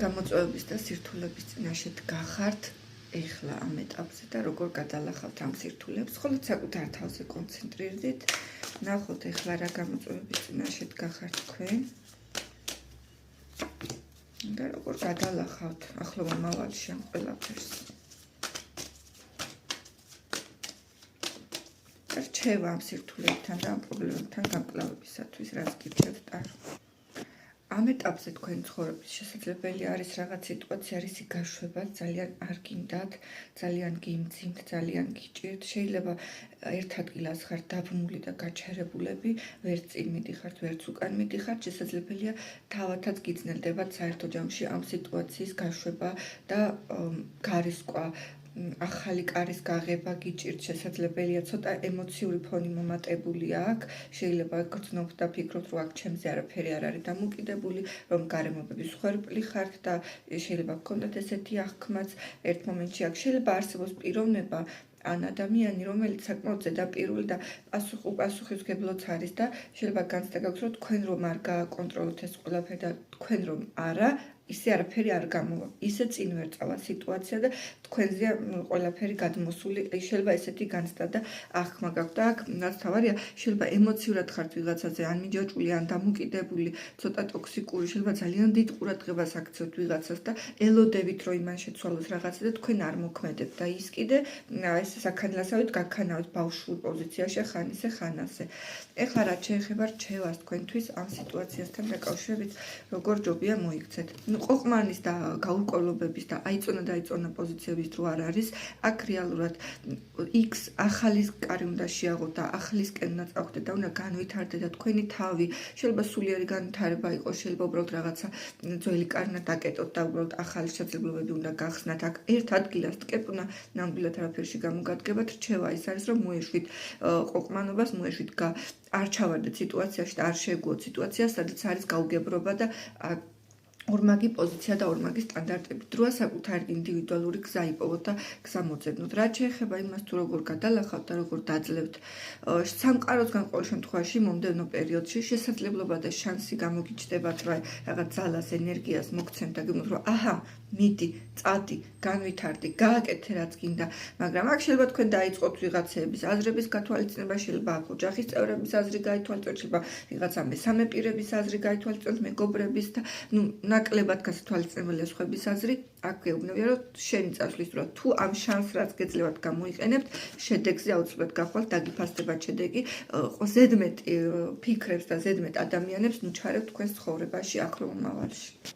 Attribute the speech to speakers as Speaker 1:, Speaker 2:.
Speaker 1: გამოწვევების და სირთულების წინაშე გახართ ეხლა ამ ეტაპზე და როგორ გადალახავთ ამ სირთულებს, ხოლო საკუთარ თავზე კონცენტრირდით, ნახოთ ეხლა რა გამოწვევების წინაშე გახართ თქვენ და როგორ გადალახავთ ახლო მომავალში ამ ყველაფერს. რჩევა ამ სირთულებთან და ამ პრობლემებთან გამკლავებისათვის, რაც გირჩევთ ტარო. ამ ეტაპზე თქვენი ცხოვრების შესაძლებელი არის რაღაც სიტუაცია, რისი გაშვება ძალიან არ გინდათ, ძალიან გიმძიმთ, ძალიან გიჭირთ. შეიძლება ერთ ადგილას ხართ დაბრუნული და გაჩერებულები, ვერც წინ მიდიხართ, ვერც უკან მიდიხართ, შესაძლებელია თავათაც გიძნელდებათ საერთო ჯამში ამ სიტუაციის გაშვება და გარისკვა. ახალი კარის გაღება გიჭირთ, შესაძლებელია ცოტა ემოციური ფონი მომატებული აქ, შეიძლება გრძნობთ და ფიქრობთ, რომ აქ ჩემზე არაფერი არ არის დამოკიდებული, რომ გარემოების მსხვერპლი ხართ და შეიძლება გქონდეთ ესეთი აღქმაც ერთ მომენტში აქ შეიძლება არსებობს პიროვნება ან ადამიანი, რომელიც საკმაოდ ზედაპირული და უპასუხისმგებლოც არის და შეიძლება განცდა გაქვთ, რომ თქვენ რომ არ გააკონტროლოთ ეს ყველაფერი და თქვენ რომ არა, ისე არაფერი არ გამოვა. ისე წინ ვერ წავა სიტუაცია და თქვენზეა ყველაფერი გადმოსული. შეიძლება ესეთი განცდა და აღქმა გაქვთ და აქ რაც თავარია, შეიძლება ემოციურად ხართ ვიღაცაზე, ან მიჯაჭვული, ან დამოკიდებული, ცოტა ტოქსიკური, შეიძლება ძალიან დიდ ყურადღებას აქცევთ ვიღაცას და ელოდებით, რომ იმან შეცვალოს რაღაცა და თქვენ არ მოქმედებთ და ის კიდე ეს საქანლასავით გაქანავთ ბავშვურ პოზიციაში, ხან ისე, ხან ასე. ეხლა რაც შეეხება რჩევას თქვენთვის ამ სიტუაციასთან დაკავშირებით, როგორ ჯობია მოიქცეთ. ყოყმანის და გაურკვევლობების და აიწონა პოზიციების დრო არ არის. აქ რეალურად X ახალის კარი უნდა შეაღოთ და ახლისკენ უნდა წავხდეთ და უნდა განვითარდეთ და თქვენი თავი შეიძლება სულიერი განვითარება იყოს, შეიძლება უბრალოდ რაღაცა ძველი კარი უნდა დაკეტოთ და უბრალოდ ახალი შესაძლებლობები უნდა გახსნათ. აქ ერთ ადგილას ტკეპნა ნამდვილად არაფერში გამოგადგებათ. რჩევა ის არის, რომ მოეშვით ყოყმანობას, მოეშვით არ ჩავარდეთ სიტუაციაში და არ შეეგუოთ სიტუაციას, სადაც არის გაუგებრობა და ორმაგი პოზიცია და ორმაგი სტანდარტები. დროა საკუთარი ინდივიდუალური გზა იპოვოთ და გზა მოძებნოთ. რაც შეეხება იმას, თუ როგორ გადალახავთ და როგორ დაძლევთ სამყაროსგან ყოველ შემთხვევაში მომდევნო პერიოდში შესაძლებლობა და შანსი გამოგიჩნდებათ, რომ რაღაც ძალას, ენერგიას მოგცემთ და გიმოთ, რომ აჰა, მიდი, წადი, განვითარდი, გააკეთე რაც გინდა, მაგრამ აქ შეიძლება თქვენ დაიწყოთ ვიღაცების აზრების გათვალისწინება, შეიძლება აქ ოჯახის წევრების აზრი გაითვალისწინოთ, შეიძლება ვიღაცა მესამე პირების აზრი გაითვალისწინოთ, მეგობრების და ნაკლებად გასათვალისწინებელია სხვების აზრი. აქ გეუბნებია, რომ შენი წასვლის დრო თუ ამ შანსს რაც გეძლევათ გამოიყენებთ, შედეგზე აუცილებლად გახვალთ, დაგიფასდებათ შედეგი. ზედმეტ ფიქრებს და ზედმეტ ადამიანებს ნუ ჩარევთ თქვენს ცხოვრებაში ახლო მომავალში.